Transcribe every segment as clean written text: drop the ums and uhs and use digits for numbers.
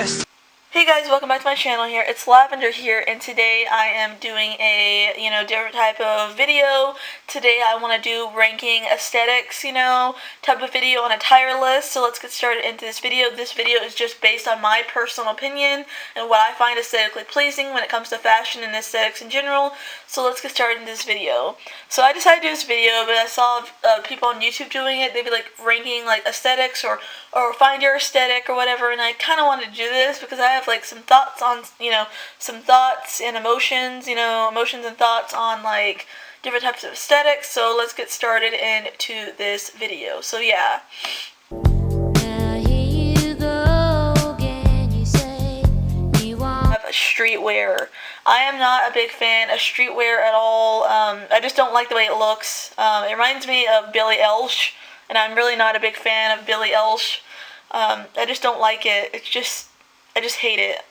best. Hey guys, welcome back to my channel here. It's Lavender here, and today I am doing a, different type of video. Today I want to do ranking aesthetics, type of video on a tire list. So let's get started into this video. This video is just based on my personal opinion and what I find aesthetically pleasing when it comes to fashion and aesthetics in general. So let's get started in this video. So I decided to do this video, but I saw people on YouTube doing it. They'd be like ranking like aesthetics or find your aesthetic or whatever, and I kind of wanted to do this because I have like some thoughts on, some thoughts and emotions, emotions and thoughts on like different types of aesthetics. So let's get started into this video. So yeah. Streetwear. I am not a big fan of streetwear at all. I just don't like the way it looks. It reminds me of Billie Eilish, and I'm really not a big fan of Billie Eilish. I just don't like it. I just hate it.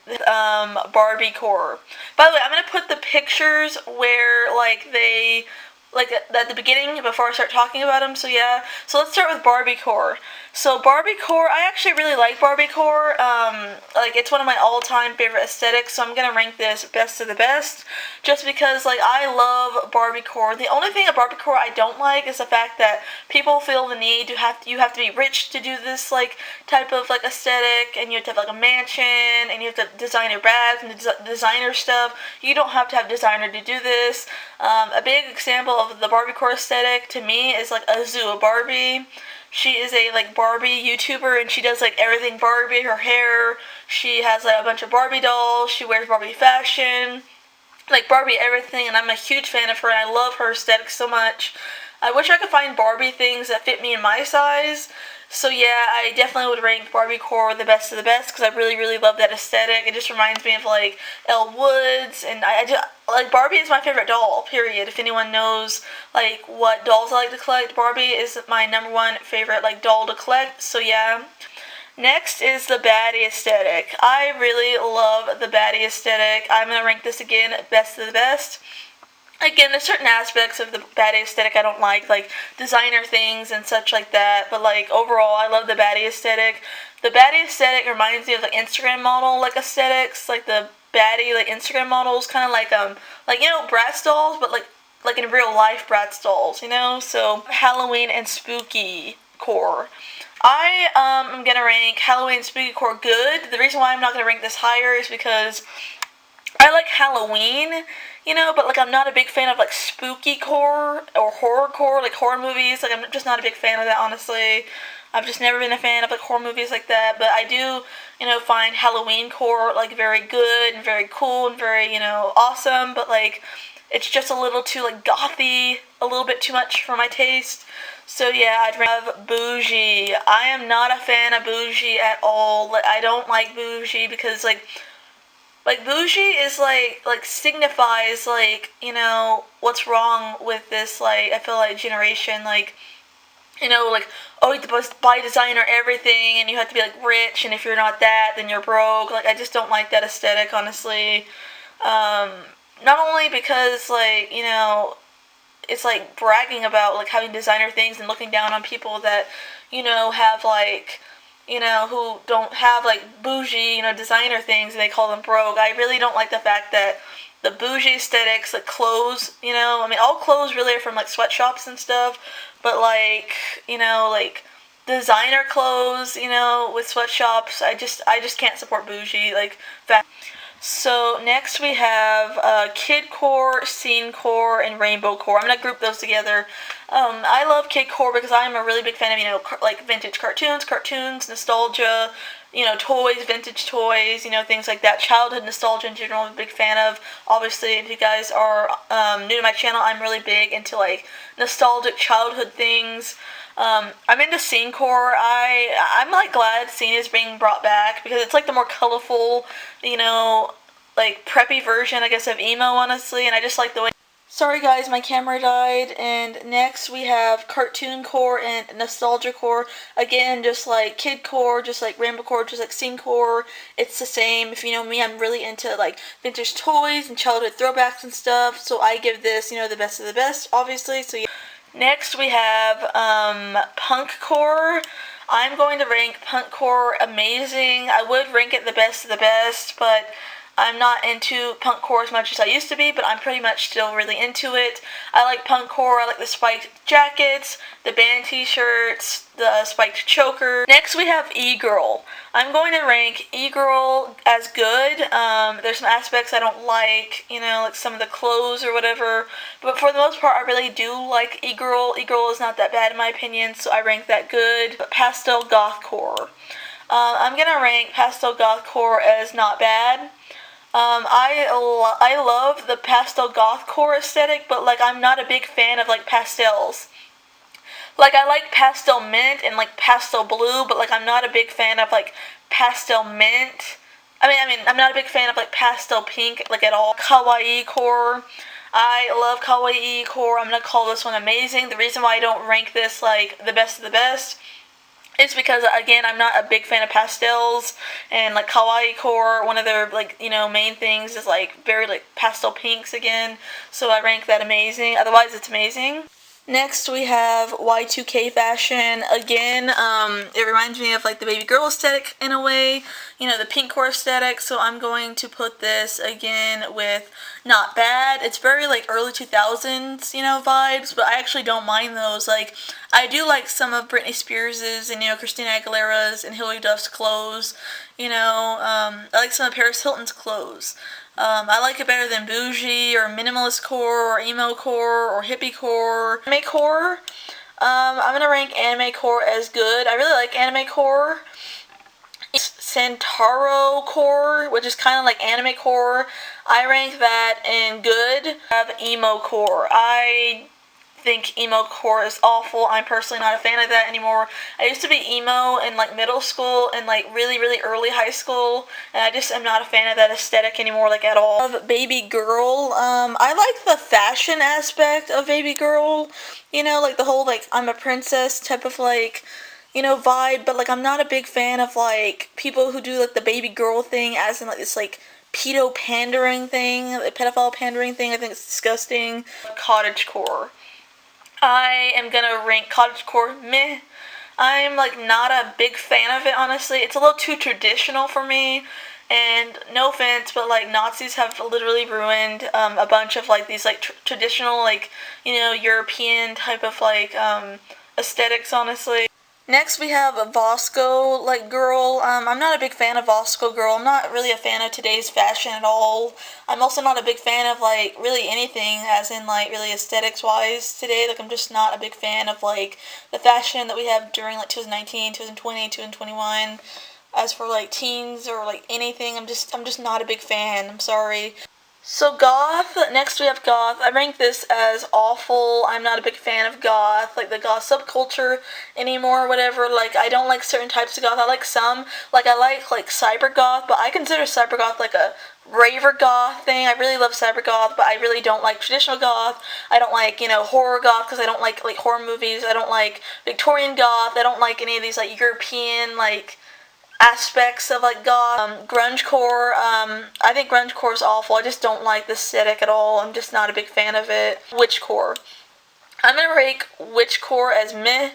Barbie core. By the way, I'm gonna put the pictures where at the beginning before I start talking about them. So yeah. So let's start with Barbie core. So Barbie core, I actually really like Barbie core. It's one of my all-time favorite aesthetics. So I'm gonna rank this best of the best, just because I love Barbie core. The only thing of Barbie core I don't like is the fact that people feel the need to you have to be rich to do this type of aesthetic, and you have to have a mansion, and you have to design your bags and designer stuff. You don't have to have designer to do this. A big example of the Barbie core aesthetic to me is a Barbie. She is a Barbie YouTuber, and she does everything Barbie. Her hair, she has a bunch of Barbie dolls. She wears Barbie fashion, Barbie everything, and I'm a huge fan of her, and I love her aesthetic so much. I wish I could find Barbie things that fit me in my size. So yeah, I definitely would rank Barbie core the best of the best, because I really, really love that aesthetic. It just reminds me of Elle Woods, and I just Barbie is my favorite doll, period. If anyone knows what dolls I like to collect, Barbie is my #1 favorite doll to collect. So yeah. Next is the Baddie Aesthetic. I really love the Baddie Aesthetic. I'm gonna rank this again best of the best. Again, there's certain aspects of the Baddie Aesthetic I don't like designer things and such like that, but overall, I love the Baddie Aesthetic. The Baddie Aesthetic reminds me of Instagram model aesthetics, the Baddie Instagram models, kind of Bratz dolls, but in real life Bratz dolls, So Halloween and spooky core. I am gonna rank Halloween and spooky core good. The reason why I'm not gonna rank this higher is because I like Halloween, but I'm not a big fan of spooky core or horror core, horror movies. I'm just not a big fan of that, honestly. I've just never been a fan of horror movies like that, but I do, find Halloween core very good and very cool and very, awesome, but it's just a little too gothy, a little bit too much for my taste. So yeah, I'd have bougie. I am not a fan of bougie at all. I don't like bougie because bougie is signifies what's wrong with this I feel generation, oh, you have to buy designer everything, and you have to be rich, and if you're not that, then you're broke. I just don't like that aesthetic, honestly. Not only because it's bragging about having designer things and looking down on people that have who don't have bougie, designer things, and they call them broke. I really don't like the fact that the bougie aesthetics, clothes, I mean, all clothes really are from sweatshops and stuff, but designer clothes, with sweatshops, I just can't support bougie, So next we have kid core, scene core, and rainbow core. I'm gonna group those together. I love kid core because I'm a really big fan of vintage cartoons, nostalgia, toys, vintage toys, things like that. Childhood nostalgia in general, I'm a big fan of. Obviously, if you guys are new to my channel, I'm really big into nostalgic childhood things. I'm into scene core. I'm glad scene is being brought back because it's the more colorful, preppy version, I guess, of emo, honestly, and I just like the way. Sorry guys, my camera died. And next we have cartoon core and nostalgia core. Again, just like kid core, just like rainbow core, just like scene core. It's the same. If you know me, I'm really into vintage toys and childhood throwbacks and stuff. So I give this, the best of the best, obviously. So yeah. Next we have punkcore. I'm going to rank punkcore amazing. I would rank it the best of the best, but I'm not into punkcore as much as I used to be, but I'm pretty much still really into it. I like punkcore. I like the spiked jackets, the band t-shirts, the spiked choker. Next we have e-girl. I'm going to rank e-girl as good. There's some aspects I don't like, you know, like some of the clothes or whatever, but for the most part I really do like e-girl. E-girl is not that bad in my opinion, so I rank that good. But pastel gothcore. I'm gonna rank pastel gothcore as not bad. I love the pastel gothcore aesthetic, but like I'm not a big fan of like pastels. Like I like pastel mint and like pastel blue, but like I'm not a big fan of like pastel mint. I mean, I'm not a big fan of like pastel pink like at all. Kawaii core. I love kawaii core. I'm gonna call this one amazing. The reason why I don't rank this like the best of the best is because again I'm not a big fan of pastels, and like kawaii core, one of their like, you know, main things is like very like pastel pinks again, so I rank that amazing. Otherwise it's amazing. Next we have Y2k Fashion. Again, it reminds me of like the baby girl aesthetic in a way, you know, the pink core aesthetic, so I'm going to put this again with not bad. It's very like early 2000s, you know, vibes, but I actually don't mind those. Like, I do like some of Britney Spears's and, you know, Christina Aguilera's and Hilary Duff's clothes, you know, I like some of Paris Hilton's clothes. I like it better than bougie or minimalist core or emo core or hippie core. Anime core, I'm gonna rank anime core as good. I really like anime core. Santaro core, which is kind of like anime core, I rank that in good. I have emo core. I think emo core is awful. I'm personally not a fan of that anymore. I used to be emo in like middle school and like really early high school, and I just am not a fan of that aesthetic anymore, like at all. Of baby girl, I like the fashion aspect of baby girl, you know, like the whole like I'm a princess type of like, you know, vibe, but like I'm not a big fan of like people who do like the baby girl thing as in like this like pedo pandering thing, the pedophile pandering thing. I think it's disgusting. Cottagecore. I am gonna rank cottagecore meh. I'm like not a big fan of it, honestly. It's a little too traditional for me, and no offense, but like Nazis have literally ruined a bunch of like these like traditional like, you know, European type of like aesthetics, honestly. Next we have a Vsco like girl. I'm not a big fan of Vsco girl. I'm not really a fan of today's fashion at all. I'm also not a big fan of like really anything as in like really aesthetics wise today. Like I'm just not a big fan of like the fashion that we have during like 2019, 2020, 2021. As for like teens or like anything, I'm just not a big fan. I'm sorry. So goth, next we have goth. I rank this as awful. I'm not a big fan of goth, like the goth subculture anymore, whatever. Like I don't like certain types of goth. I like some, like I like cyber goth, but I consider cyber goth like a raver goth thing. I really love cyber goth, but I really don't like traditional goth. I don't like, you know, horror goth because I don't like horror movies. I don't like Victorian goth. I don't like any of these like European like aspects of like goth. Grunge core, I think grunge core is awful. I just don't like the aesthetic at all. I'm just not a big fan of it. Witchcore, I'm gonna rank witchcore as meh.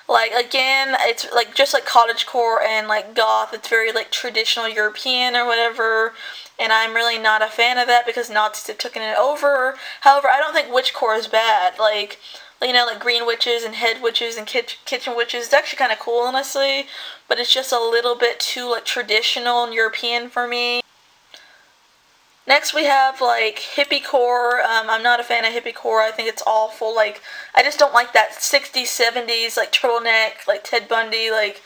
Like again, it's like just like cottagecore and like goth. It's very like traditional European or whatever, and I'm really not a fan of that because Nazis have taken it over. However, I don't think witchcore is bad. Like, you know, like green witches and head witches and kitchen witches. It's actually kind of cool, honestly, but it's just a little bit too like traditional and European for me. Next we have like hippie core. I'm not a fan of hippie core. I think it's awful. Like I just don't like that 60s, 70s like turtleneck, like Ted Bundy, like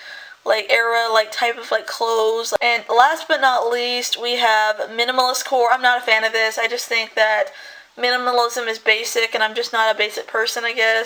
era, like type of like clothes. And last but not least, we have minimalist core. I'm not a fan of this. I just think that minimalism is basic, and I'm just not a basic person, I guess.